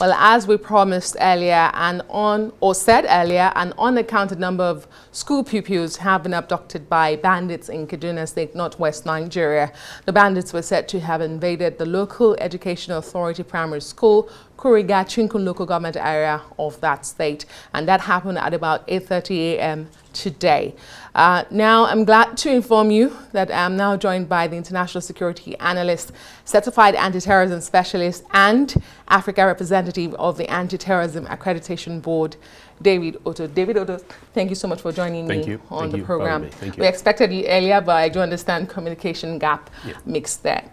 Well, as we promised earlier and said earlier, an unaccounted number of school pupils have been abducted by bandits in Kaduna State, northwest Nigeria. The bandits were said to have invaded the local educational authority primary school, Kuriga Chinkun local government area of that state, and that happened at about 8:30 a.m. today. Now, I'm glad to inform you that I'm now joined by the international security analyst, certified anti-terrorism specialist, and Africa representative of the Anti-Terrorism Accreditation Board, David Otto. David Otto, thank you so much for joining me on the program. We expected you earlier, but I do understand communication gap mixed there.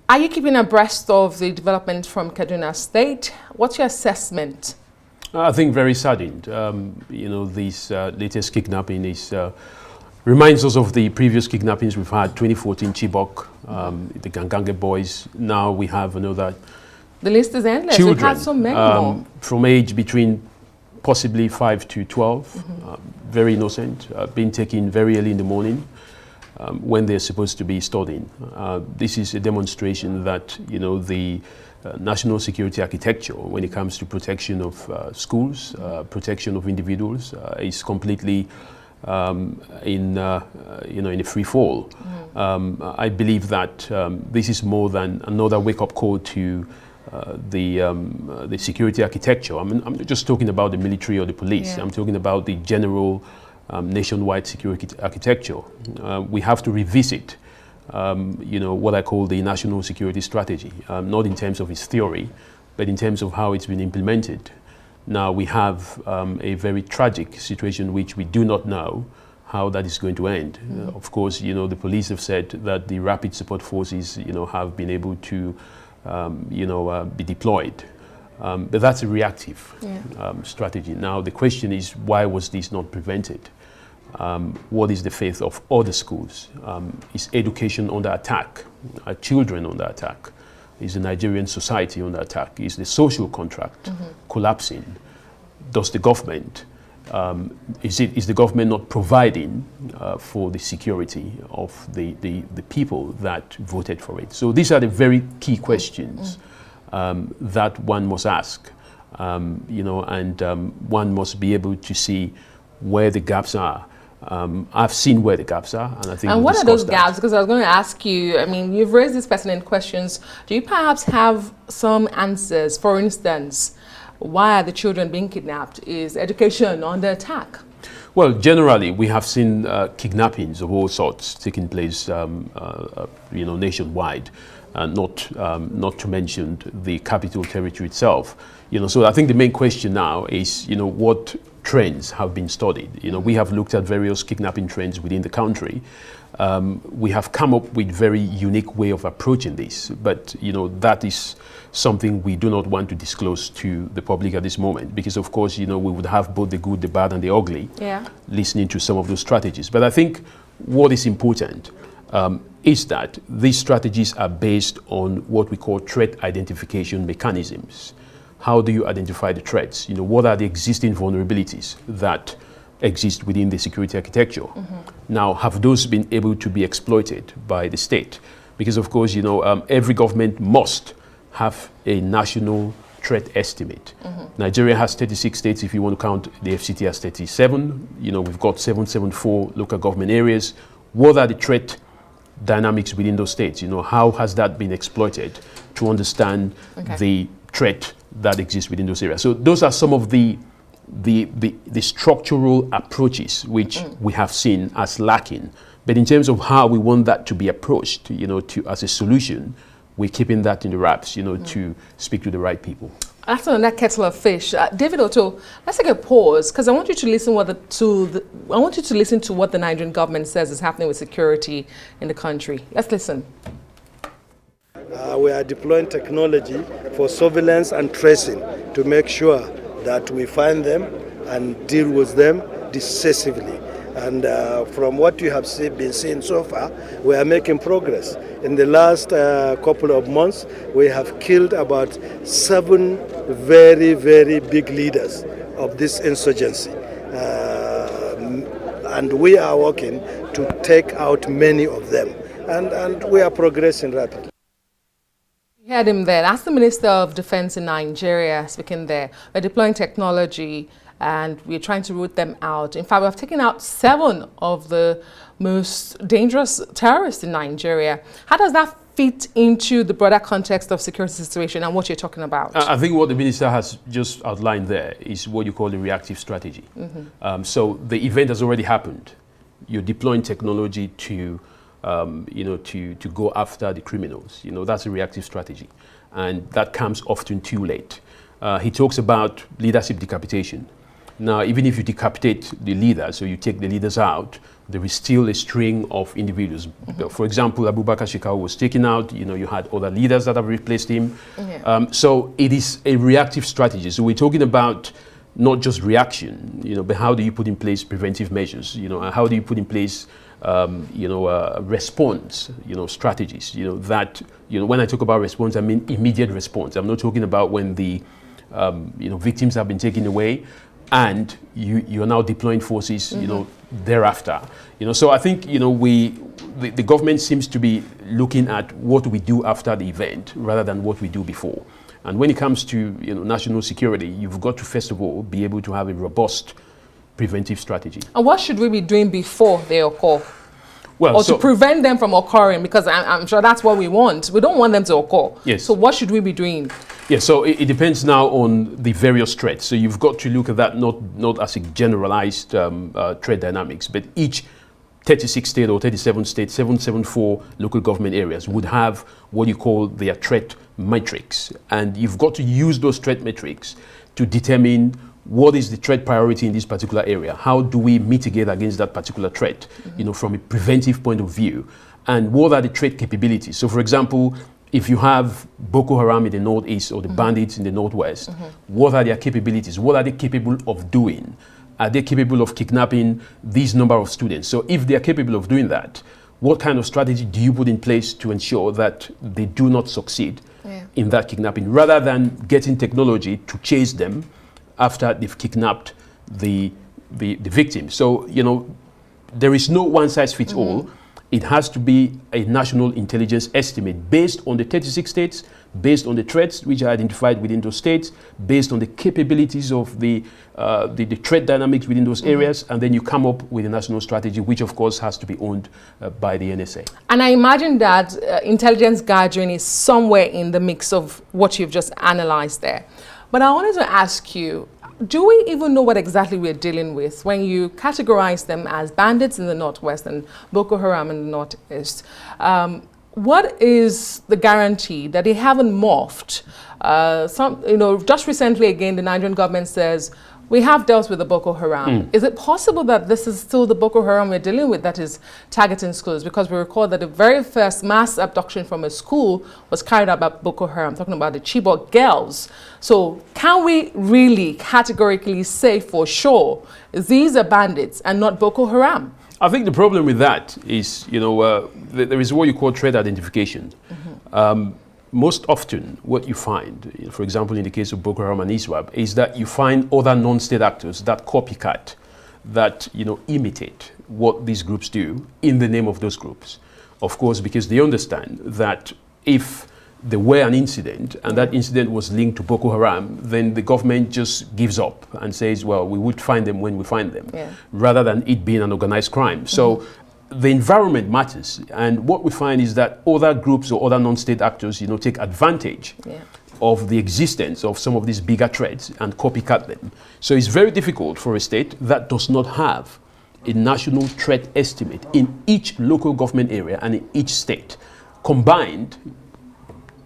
Are you keeping abreast of the development from Kaduna State? What's your assessment? I think very saddened. This latest kidnapping reminds us of the previous kidnappings we've had, 2014 Chibok, the Gangange boys. Now we have another. The list is endless. Children, We've had so many more. From age between possibly 5 to 12, very innocent, being taken very early in the morning when they're supposed to be studying. This is a demonstration that, the national security architecture, when it comes to protection of schools, protection of individuals, is completely in a free fall. I believe that this is more than another wake-up call to the security architecture. I'm not just talking about the military or the police. I'm talking about the general nationwide security architecture. We have to revisit what I call the national security strategy, not in terms of its theory, but in terms of how it's been implemented. Now we have a very tragic situation which we do not know how that is going to end. Of course, the police have said that the rapid support forces, have been able to, be deployed. But that's a reactive strategy. Now the question is, why was this not prevented? What is the fate of other schools? Is education under attack? Are children under attack? Is the Nigerian society under attack? Is the social contract collapsing? Does the government, is the government not providing for the security of the people that voted for it? So these are the very key questions that one must ask, and one must be able to see where the gaps are. I've seen where the gaps are, and I think. And what are those gaps? Because I was going to ask you. You've raised these pertinent questions. Do you perhaps have some answers? For instance, why are the children being kidnapped? Is education under attack? Well, generally, we have seen kidnappings of all sorts taking place, nationwide, not to mention the capital territory itself. So I think the main question now is, what trends have been studied. We have looked at various kidnapping trends within the country. We have come up with very unique way of approaching this, but that is something we do not want to disclose to the public at this moment, because of course we would have both the good, the bad, and the ugly listening to some of those strategies. But I think what is important is that these strategies are based on what we call threat identification mechanisms. How do you identify the threats? What are the existing vulnerabilities that exist within the security architecture? Now, have those been able to be exploited by the state? Because of course, every government must have a national threat estimate. Nigeria has 36 states. If you want to count the FCT as 37, we've got 774 local government areas. What are the threat dynamics within those states? How has that been exploited to understand the threat that exists within those areas? So those are some of the structural approaches which we have seen as lacking. But in terms of how we want that to be approached, as a solution, we're keeping that in the wraps, to speak to the right people. That's another kettle of fish. David Otto, let's take a pause, because I want you to listen to what the Nigerian government says is happening with security in the country. Let's listen. We are deploying technology for surveillance and tracing to make sure that we find them and deal with them decisively. And from what you have been seeing so far, we are making progress. In the last couple of months, we have killed about 7 very, very big leaders of this insurgency. And we are working to take out many of them. And we are progressing rapidly. You heard him there. That's the Minister of Defense in Nigeria speaking there. We're deploying technology and we're trying to root them out. In fact, we've taken out 7 of the most dangerous terrorists in Nigeria. How does that fit into the broader context of security situation and what you're talking about? I think what the minister has just outlined there is what you call the reactive strategy. So the event has already happened. You're deploying technology to to go after the criminals. That's a reactive strategy. And that comes often too late. He talks about leadership decapitation. Now, even if you decapitate the leader, so you take the leaders out, there is still a string of individuals. For example, Abubakar Shekau was taken out. You had other leaders that have replaced him. So it is a reactive strategy. So we're talking about not just reaction, but how do you put in place preventive measures? How do you put in place response, strategies, that, when I talk about response, I mean immediate response. I'm not talking about when the, victims have been taken away and you're now deploying forces, thereafter. So I think, the government seems to be looking at what we do after the event rather than what we do before. And when it comes to, national security, you've got to, first of all, be able to have a robust preventive strategy. And what should we be doing before they occur? Well, or to prevent them from occurring, because I'm sure that's what we want. We don't want them to occur. Yes. So what should we be doing? Yeah, so it depends now on the various threats. So you've got to look at that not as a generalized threat dynamics, but each 36 state or 37 state, 774 local government areas would have what you call their threat matrix. And you've got to use those threat metrics to determine what is the threat priority in this particular area. How do we mitigate against that particular threat, from a preventive point of view? And what are the threat capabilities? So, for example, if you have Boko Haram in the northeast or the bandits in the northwest, what are their capabilities? What are they capable of doing? Are they capable of kidnapping these number of students? So if they are capable of doing that, what kind of strategy do you put in place to ensure that they do not succeed in that kidnapping, rather than getting technology to chase them after they've kidnapped the victim? So, there is no one size fits all. It has to be a national intelligence estimate based on the 36 states, based on the threats which are identified within those states, based on the capabilities of the threat dynamics within those areas, and then you come up with a national strategy, which of course has to be owned by the NSA. And I imagine that intelligence gathering is somewhere in the mix of what you've just analyzed there. But I wanted to ask you, do we even know what exactly we're dealing with when you categorize them as bandits in the northwest and Boko Haram in the northeast? What is the guarantee that they haven't morphed? Just recently again, the Nigerian government says, we have dealt with the Boko Haram. Is it possible that this is still the Boko Haram we're dealing with that is targeting schools? Because we recall that the very first mass abduction from a school was carried out by Boko Haram, talking about the Chibok girls. So can we really categorically say for sure these are bandits and not Boko Haram? I think the problem with that is, there is what you call threat identification. Most often what you find, for example, in the case of Boko Haram and ISWAP, is that you find other non-state actors that copycat, that imitate what these groups do in the name of those groups. Of course, because they understand that if there were an incident and that incident was linked to Boko Haram, then the government just gives up and says, well, we would find them when we find them, rather than it being an organized crime. So the environment matters, and what we find is that other groups or other non-state actors, take advantage of the existence of some of these bigger threats and copycat them. So it's very difficult for a state that does not have a national threat estimate in each local government area and in each state, combined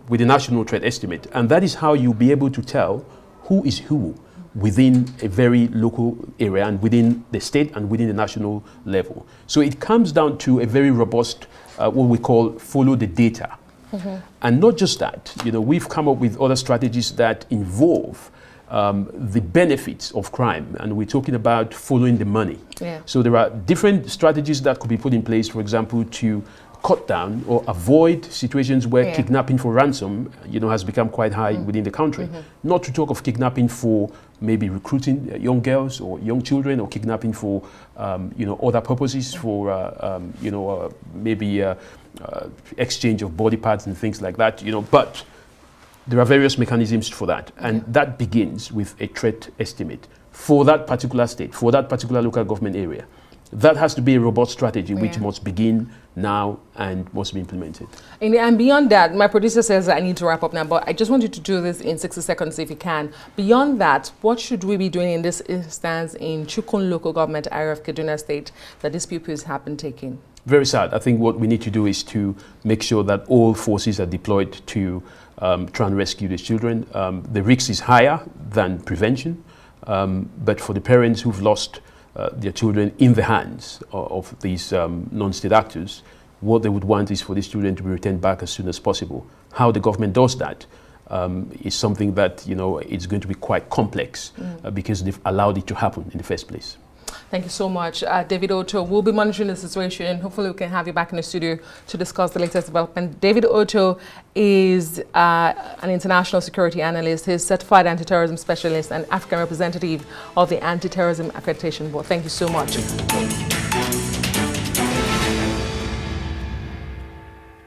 with a national threat estimate. And that is how you'll be able to tell who is who within a very local area and within the state and within the national level. So it comes down to a very robust, what we call follow the data. And not just that, we've come up with other strategies that involve the benefits of crime, and we're talking about following the money. So there are different strategies that could be put in place, for example, to cut down or avoid situations where kidnapping for ransom, has become quite high within the country. Not to talk of kidnapping for maybe recruiting young girls or young children, or kidnapping for, other purposes, for, maybe exchange of body parts and things like that. But There are various mechanisms for that, and that begins with a threat estimate for that particular state, for that particular local government area. That has to be a robust strategy which must begin now and must be implemented. And beyond that, my producer says I need to wrap up now, but I just want you to do this in 60 seconds if you can. Beyond that, what should we be doing in this instance in Chukun local government area of Kaduna State that these pupils have been taking? Very sad. I think what we need to do is to make sure that all forces are deployed to try and rescue these children. The risk is higher than prevention, but for the parents who've lost their children in the hands of these non-state actors, what they would want is for these children to be returned back as soon as possible. How the government does that is something that, it's going to be quite complex because they've allowed it to happen in the first place. Thank you so much. David Otto, we'll be monitoring the situation and hopefully we can have you back in the studio to discuss the latest development. David Otto is an international security analyst. He's certified anti-terrorism specialist and African representative of the Anti-Terrorism Accreditation Board. Thank you so much.